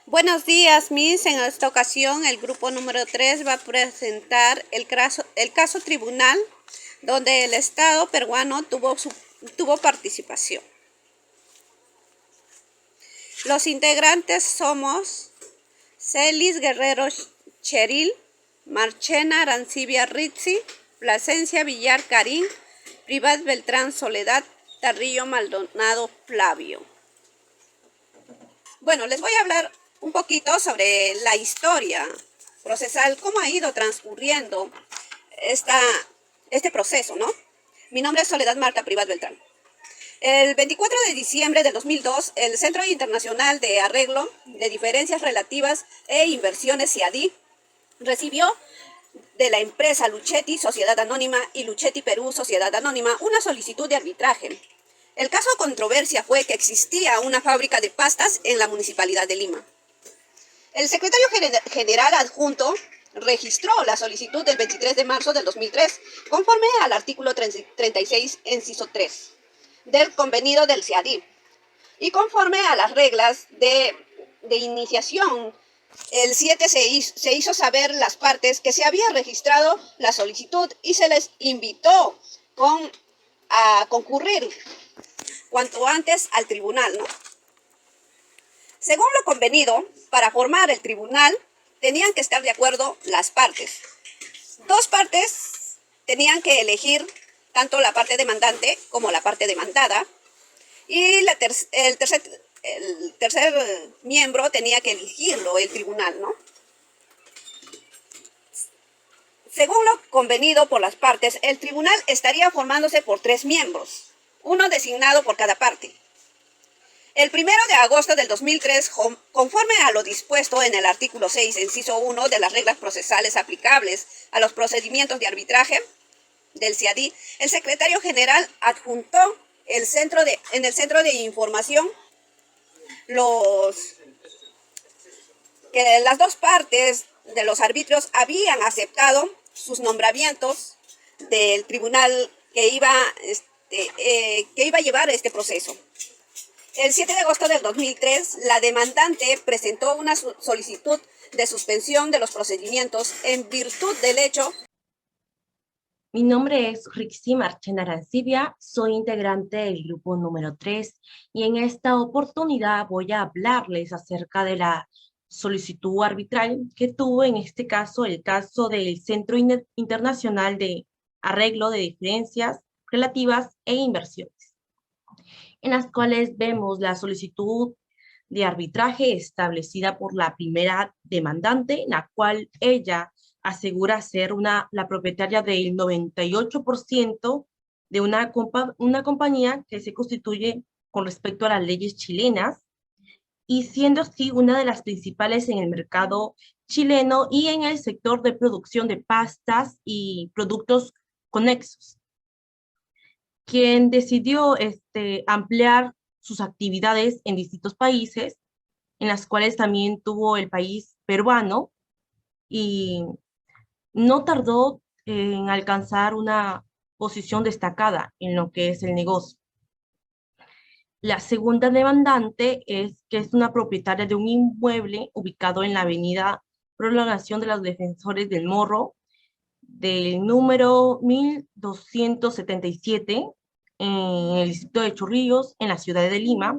Buenos días, Miss. En esta ocasión, el grupo número 3 va a presentar el caso tribunal donde el Estado peruano tuvo participación. Los integrantes somos Celis Guerrero Cheril, Marchena Arancibia Rizzi, Plasencia Villar Karim, Privat Beltrán Soledad, Tarrillo Maldonado Flavio. Bueno, les voy a hablar un poquito sobre la historia procesal, cómo ha ido transcurriendo este proceso, ¿no? Mi nombre es Soledad Marta Privat Beltrán. El 24 de diciembre del 2002, el Centro Internacional de Arreglo de Diferencias Relativas e Inversiones, CIADI, recibió de la empresa Luchetti Sociedad Anónima y Luchetti Perú Sociedad Anónima una solicitud de arbitraje. El caso de controversia fue que existía una fábrica de pastas en la Municipalidad de Lima. El secretario general adjunto registró la solicitud del 23 de marzo del 2003, conforme al artículo 36, inciso 3, del convenido del CIADI, y conforme a las reglas de iniciación. El 7 se hizo saber las partes que se había registrado la solicitud y se les invitó a concurrir cuanto antes al tribunal, ¿no? Según lo convenido, para formar el tribunal tenían que estar de acuerdo las partes. Dos partes tenían que elegir tanto la parte demandante como la parte demandada, y el tercer miembro tenía que elegirlo el tribunal, ¿no? Según lo convenido por las partes, el tribunal estaría formándose por 3 miembros, uno designado por cada parte. El 1 de agosto del 2003, conforme a lo dispuesto en el artículo 6, inciso 1 de las reglas procesales aplicables a los procedimientos de arbitraje del CIADI, el secretario general adjuntó en el centro de información que las dos partes de los arbitrios habían aceptado sus nombramientos del tribunal que iba a llevar este proceso. El 7 de agosto del 2003, la demandante presentó una solicitud de suspensión de los procedimientos en virtud del hecho. Mi nombre es Rixi Marchena Arancibia, soy integrante del grupo número 3 y en esta oportunidad voy a hablarles acerca de la solicitud arbitral que tuvo en este caso el caso del Centro Internacional de Arreglo de Diferencias Relativas e Inversiones, en las cuales vemos la solicitud de arbitraje establecida por la primera demandante, en la cual ella asegura ser la propietaria del 98% de una compañía que se constituye con respecto a las leyes chilenas, y siendo así una de las principales en el mercado chileno y en el sector de producción de pastas y productos conexos, quien decidió ampliar sus actividades en distintos países, en las cuales también tuvo el país peruano, y no tardó en alcanzar una posición destacada en lo que es el negocio. La segunda demandante es una propietaria de un inmueble ubicado en la avenida Prolongación de los Defensores del Morro, del número 1277, en el distrito de Chorrillos, en la ciudad de Lima,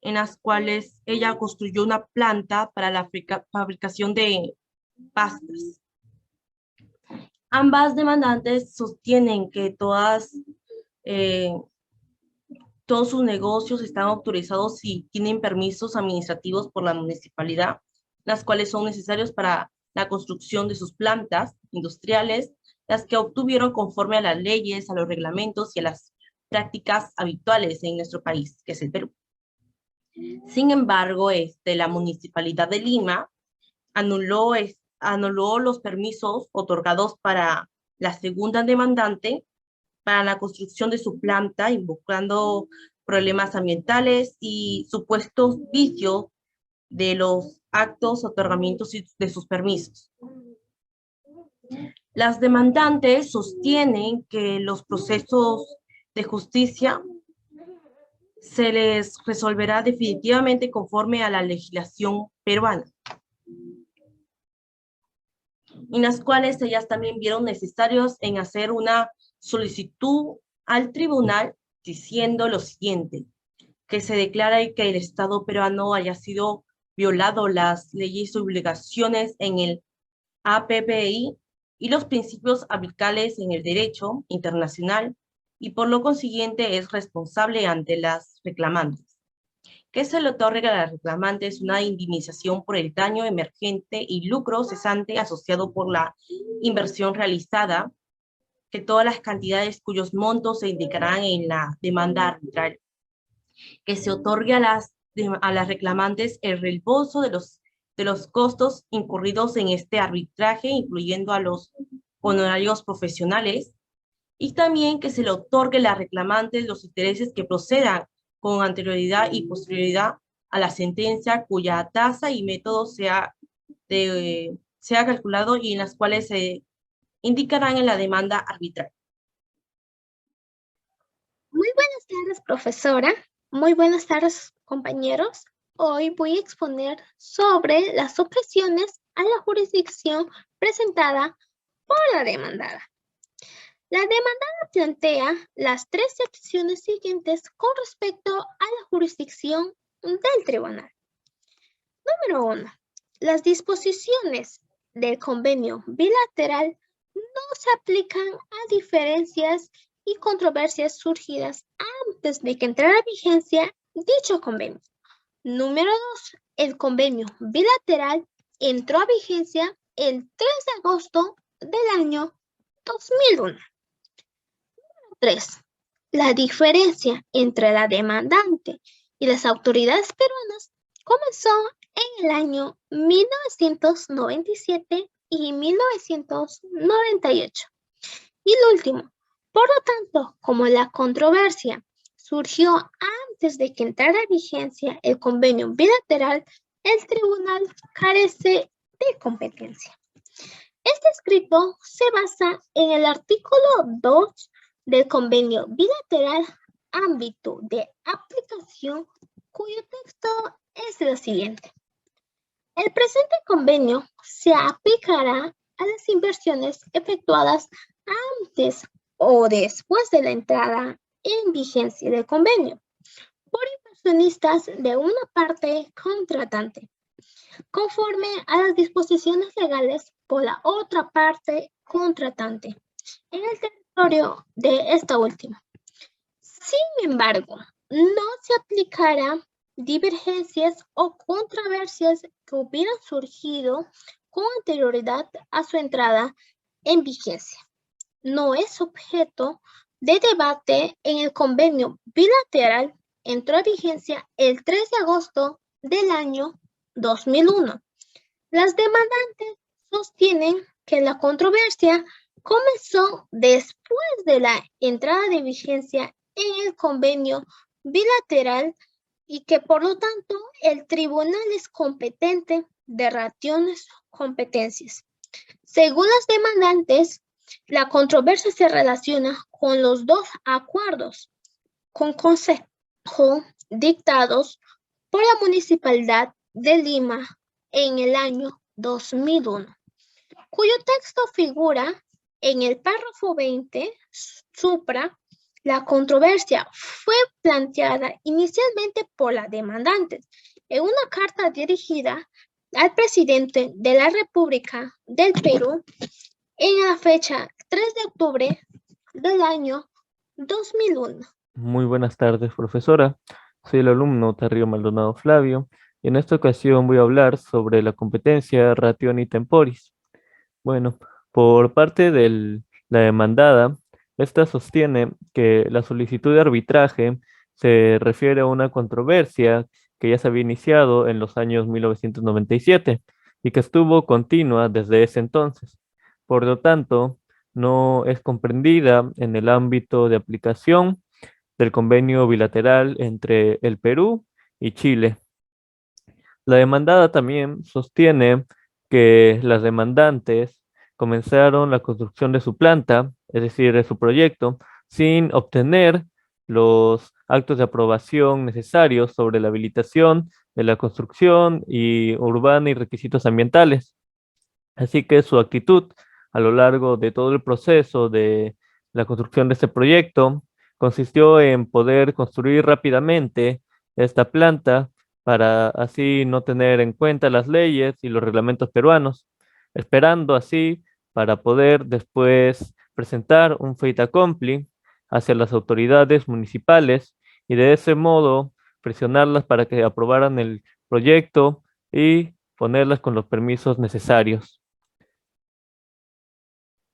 en las cuales ella construyó una planta para la fabricación de pastas. Ambas demandantes sostienen que todos sus negocios están autorizados y tienen permisos administrativos por la municipalidad, las cuales son necesarios para la construcción de sus plantas industriales, las que obtuvieron conforme a las leyes, a los reglamentos y a las prácticas habituales en nuestro país, que es el Perú. Sin embargo, la Municipalidad de Lima anuló los permisos otorgados para la segunda demandante para la construcción de su planta, invocando problemas ambientales y supuestos vicios de los actos, otorgamientos de sus permisos. Las demandantes sostienen que los procesos de justicia se les resolverá definitivamente conforme a la legislación peruana, en las cuales ellas también vieron necesarios en hacer una solicitud al tribunal diciendo lo siguiente: que se declara que el Estado peruano haya sido violado las leyes y obligaciones en el APPI y los principios aplicables en el derecho internacional, y por lo consiguiente es responsable ante las reclamantes. Que se le otorga a las reclamantes una indemnización por el daño emergente y lucro cesante asociado por la inversión realizada, que todas las cantidades cuyos montos se indicarán en la demanda arbitral. Que se otorgue a las reclamantes el reembolso de los costos incurridos en este arbitraje, incluyendo a los honorarios profesionales, y también que se le otorgue a las reclamantes los intereses que procedan con anterioridad y posterioridad a la sentencia, cuya tasa y método sea calculado y en las cuales se indicarán en la demanda arbitral. Muy buenas tardes, profesora. Muy buenas tardes, compañeros. Hoy voy a exponer sobre las objeciones a la jurisdicción presentada por la demandada. La demandada plantea las tres secciones siguientes con respecto a la jurisdicción del tribunal. Número 1. Las disposiciones del convenio bilateral no se aplican a diferencias y controversias surgidas antes de que entrara en vigencia dicho convenio. Número 2. El convenio bilateral entró a vigencia el 3 de agosto del año 2001. Número 3. La diferencia entre la demandante y las autoridades peruanas comenzó en el año 1997 y 1998. Y lo último, por lo tanto, como la controversia surgió antes de que entrara en vigencia el convenio bilateral, el tribunal carece de competencia. Este escrito se basa en el artículo 2 del convenio bilateral, ámbito de aplicación, cuyo texto es lo siguiente. El presente convenio se aplicará a las inversiones efectuadas antes o después de la entrada en vigencia del convenio por inversionistas de una parte contratante, conforme a las disposiciones legales por la otra parte contratante en el territorio de esta última. Sin embargo, no se aplicará divergencias o controversias que hubieran surgido con anterioridad a su entrada en vigencia. No es objeto de debate en el convenio bilateral. Entró a vigencia el 3 de agosto del año 2001. Las demandantes sostienen que la controversia comenzó después de la entrada de vigencia en el convenio bilateral y que por lo tanto el tribunal es competente de raciones competencias. Según las demandantes, la controversia se relaciona con los dos acuerdos con consejo dictados por la Municipalidad de Lima en el año 2001, cuyo texto figura en el párrafo 20 supra. La controversia fue planteada inicialmente por las demandantes en una carta dirigida al presidente de la República del Perú en la fecha 3 de octubre del año 2001. Muy buenas tardes, profesora. Soy el alumno Tarrio Maldonado Flavio y en esta ocasión voy a hablar sobre la competencia rationi temporis. Bueno, por parte de la demandada, esta sostiene que la solicitud de arbitraje se refiere a una controversia que ya se había iniciado en los años 1997 y que estuvo continua desde ese entonces. Por lo tanto, no es comprendida en el ámbito de aplicación del convenio bilateral entre el Perú y Chile. La demandada también sostiene que las demandantes comenzaron la construcción de su planta, es decir, de su proyecto, sin obtener los actos de aprobación necesarios sobre la habilitación de la construcción urbana y requisitos ambientales. Así que su actitud a lo largo de todo el proceso de la construcción de este proyecto consistió en poder construir rápidamente esta planta para así no tener en cuenta las leyes y los reglamentos peruanos, esperando así para poder después presentar un fait accompli hacia las autoridades municipales y de ese modo presionarlas para que aprobaran el proyecto y ponerlas con los permisos necesarios.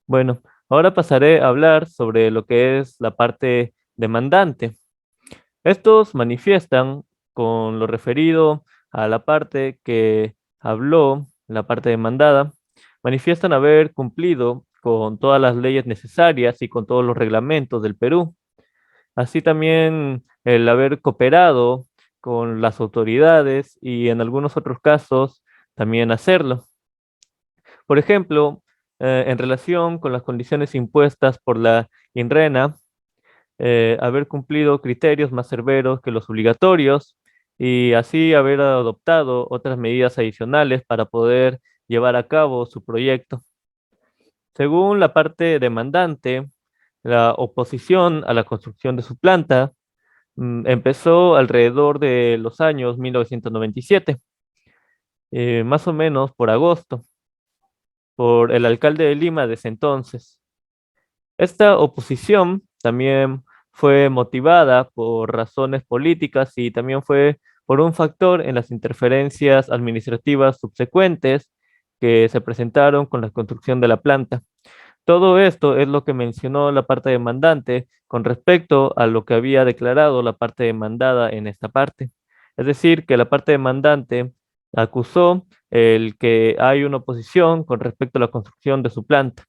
Bueno, ahora pasaré a hablar sobre lo que es la parte demandante. Estos manifiestan con lo referido a la parte que habló, la parte demandada, manifiestan haber cumplido con todas las leyes necesarias y con todos los reglamentos del Perú. Así también el haber cooperado con las autoridades y en algunos otros casos también hacerlo. Por ejemplo, en relación con las condiciones impuestas por la INRENA, haber cumplido criterios más severos que los obligatorios y así haber adoptado otras medidas adicionales para poder llevar a cabo su proyecto. Según la parte demandante, la oposición a la construcción de su planta empezó alrededor de los años 1997, más o menos por agosto, por el alcalde de Lima de ese entonces. Esta oposición también fue motivada por razones políticas y también fue por un factor en las interferencias administrativas subsecuentes que se presentaron con la construcción de la planta. Todo esto es lo que mencionó la parte demandante con respecto a lo que había declarado la parte demandada en esta parte. Es decir, que la parte demandante acusó el que hay una oposición con respecto a la construcción de su planta.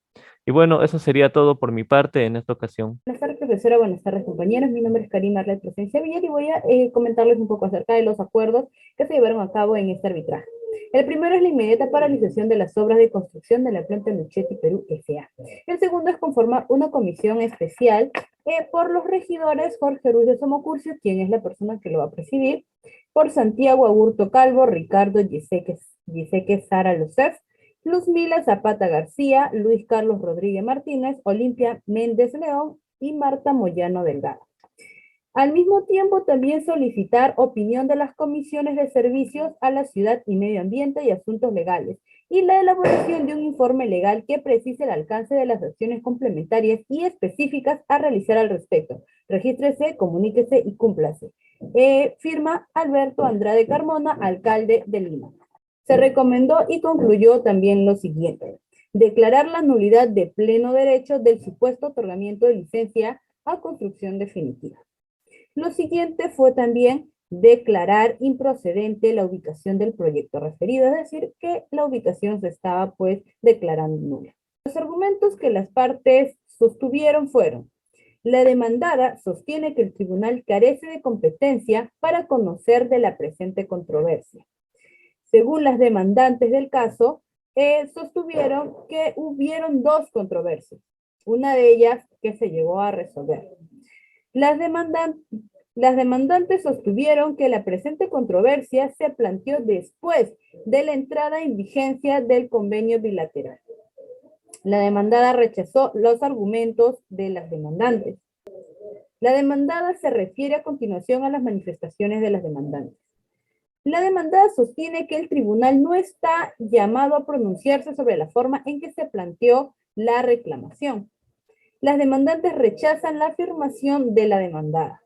Y bueno, eso sería todo por mi parte en esta ocasión. Buenas tardes, profesora. Buenas tardes, compañeros. Mi nombre es Karima Arlet Presencia Villar y voy a comentarles un poco acerca de los acuerdos que se llevaron a cabo en este arbitraje. El primero es la inmediata paralización de las obras de construcción de la planta Luchetti Perú S.A. El segundo es conformar una comisión especial por los regidores Jorge Ruiz de Somocurcio, quien es la persona que lo va a presidir, por Santiago Agurto Calvo, Ricardo Giseque Sara Lucef, Luzmila Zapata García, Luis Carlos Rodríguez Martínez, Olimpia Méndez León y Marta Moyano Delgado. Al mismo tiempo, también solicitar opinión de las comisiones de servicios a la ciudad y medio ambiente y asuntos legales, y la elaboración de un informe legal que precise el alcance de las acciones complementarias y específicas a realizar al respecto. Regístrese, comuníquese y cúmplase. Firma Alberto Andrade Carmona, alcalde de Lima. Se recomendó y concluyó también lo siguiente: declarar la nulidad de pleno derecho del supuesto otorgamiento de licencia a construcción definitiva. Lo siguiente fue también declarar improcedente la ubicación del proyecto referido, es decir, que la ubicación se estaba pues declarando nula. Los argumentos que las partes sostuvieron fueron: la demandada sostiene que el tribunal carece de competencia para conocer de la presente controversia. Según las demandantes del caso, sostuvieron que hubieron dos controversias, una de ellas que se llegó a resolver. Las demandantes sostuvieron que la presente controversia se planteó después de la entrada en vigencia del convenio bilateral. La demandada rechazó los argumentos de las demandantes. La demandada se refiere a continuación a las manifestaciones de las demandantes. La demandada sostiene que el tribunal no está llamado a pronunciarse sobre la forma en que se planteó la reclamación. Las demandantes rechazan la afirmación de la demandada.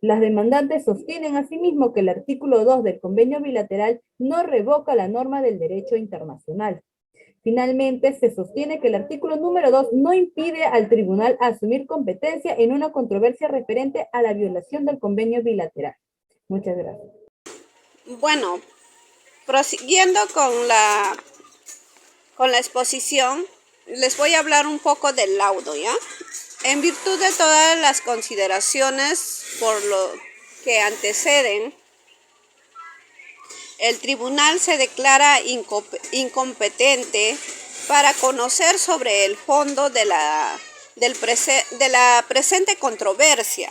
Las demandantes sostienen asimismo que el artículo 2 del convenio bilateral no revoca la norma del derecho internacional. Finalmente, se sostiene que el artículo número 2 no impide al tribunal asumir competencia en una controversia referente a la violación del convenio bilateral. Muchas gracias. Bueno, prosiguiendo con la exposición, les voy a hablar un poco del laudo, ¿ya? En virtud de todas las consideraciones por lo que anteceden, el tribunal se declara incompetente para conocer sobre el fondo de la presente controversia,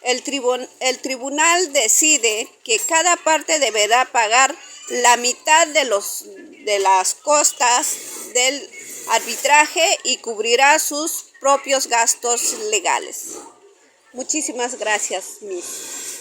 el tribunal decide que cada parte deberá pagar la mitad de las costas del arbitraje y cubrirá sus propios gastos legales. Muchísimas gracias, Miss.